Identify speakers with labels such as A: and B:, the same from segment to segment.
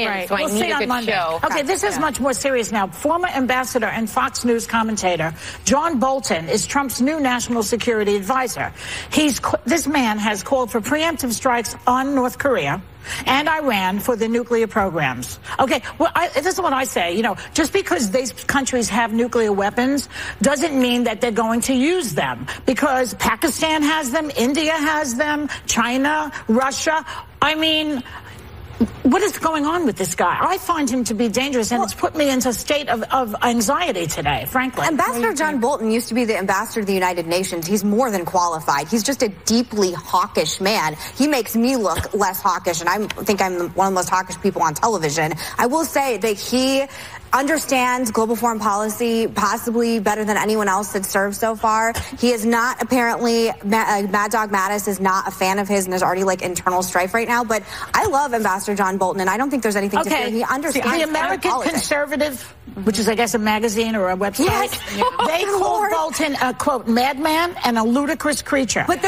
A: Right. So
B: we'll see on Monday. Okay, this is much more serious now. Former ambassador and Fox News commentator John Bolton is Trump's new national security advisor. This man has called for preemptive strikes on North Korea and Iran for the nuclear programs. Okay, well, this is what I say. You know, just because these countries have nuclear weapons doesn't mean that they're going to use them. Because Pakistan has them, India has them, China, Russia. I mean, what is going on with this guy? I find him to be dangerous, and it's put me into a state of anxiety today, frankly.
C: Ambassador John Bolton used to be the ambassador to the United Nations. He's more than qualified. He's just a deeply hawkish man. He makes me look less hawkish, and I think I'm one of the most hawkish people on television. I will say that he understands global foreign policy possibly better than anyone else that's served so far. He is not, apparently, Mad Dog Mattis is not a fan of his, and there's already like internal strife right now. But I love Ambassador John Bolton, and I don't think there's anything to fear. He understands
B: the American Conservative, which is, I guess, a magazine or a website.
C: Yes.
B: They call Bolton a, quote, madman and a ludicrous creature.
C: But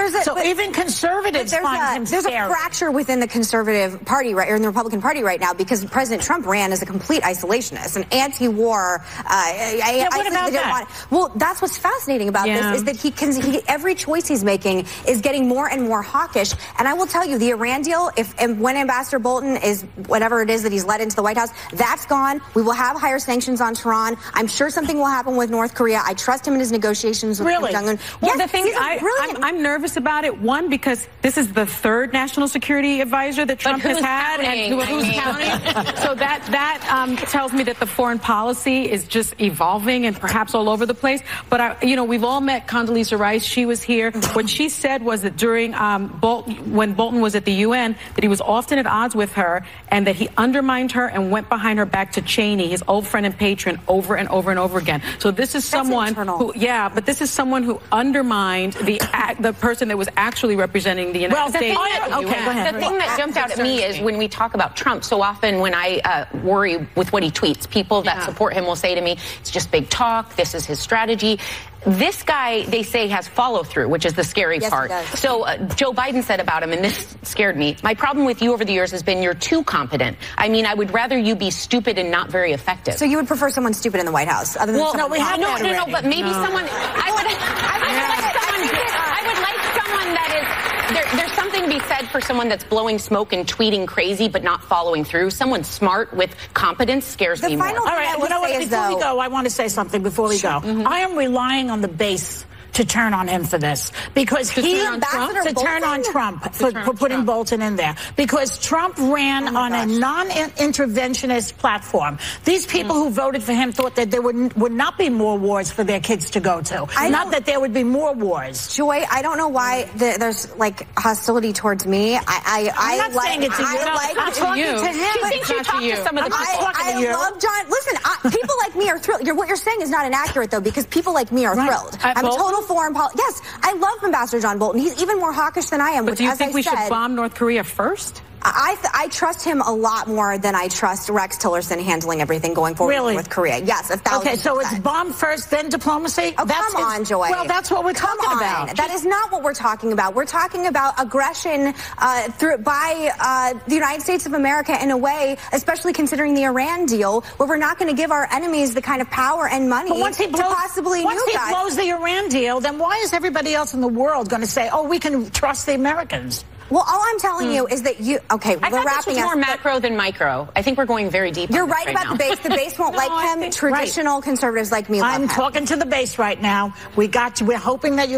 B: even conservatives find him scary.
C: There's a fracture within the Conservative Party, right, or in the Republican Party right now, because President Trump ran as a complete isolationist, an anti-war.
B: What about that?
C: Well, that's what's fascinating about this, is that every choice he's making is getting more and more hawkish. And I will tell you, the Iran deal, when Ambassador Bolton is whatever it is that he's led into the White House, that's gone. We will have higher sanctions on Tehran. I'm sure something will happen with North Korea. I trust him in his negotiations with Kim Jong-un.
A: Well, the thing I'm nervous about it. One, because this is the third national security advisor that Trump has had, and who's counting. So that tells me that the foreign policy is just evolving and perhaps all over the place. But we've all met Condoleezza Rice. She was here. What she said was that during when Bolton was at the UN, that he was often at odds with her, and that he undermined her and went behind her back to Cheney, his old friend and patron, over and over and over again. So this is someone who, but this is someone who undermined the person that was actually representing the United States.
D: The thing that jumped out at me is when we talk about Trump, so often when I worry with what he tweets, people that support him will say to me, it's just big talk, this is his strategy. This guy, they say, has follow-through, which is the scary part. So Joe Biden said about him, and this scared me, my problem with you over the years has been you're too competent. I mean, I would rather you be stupid and not very effective.
C: So you would prefer someone stupid in the White House? Other than
D: no, but maybe someone, I would like someone that is, there's something to be said for someone that's blowing smoke and tweeting crazy but not following through. Someone smart with competence scares me more.
B: All right, before we go, I want to say something before we go. I am relying on the base to turn on him for this, because to turn on Trump for putting Bolton in there, because Trump ran on a non-interventionist platform. These people who voted for him thought that there would not be more wars for their kids to go to, not that there would be more wars.
C: Joy, I don't know why there's like hostility towards me.
B: I'm not saying it to you. I'm talking to him.
D: She thinks you talk to some of the people.
C: I love John. Listen, people like me are thrilled. What you're saying is not inaccurate, though, because people like me are thrilled. I'm a total foreign policy. Yes, I love Ambassador John Bolton. He's even more hawkish than I am.
A: But do you think we should bomb North Korea first?
C: I trust him a lot more than I trust Rex Tillerson handling everything going forward with Korea. Yes, 1,000%.
B: Okay, so it's bomb first, then diplomacy?
C: Oh, come on, Joy.
B: Well, that's what we're talking about.
C: That is not what we're talking about. We're talking about aggression by the United States of America in a way, especially considering the Iran deal, where we're not going to give our enemies the kind of power and money to possibly
B: once he blows the Iran deal, then why is everybody else in the world going to say, oh, we can trust the Americans?
C: Well, all I'm telling you is that we're wrapping up.
D: This was more macro than micro. I think we're going very deep.
C: You're right about the base. The base won't like him. Traditional conservatives like me love him.
B: I'm talking to the base right now. We're hoping that you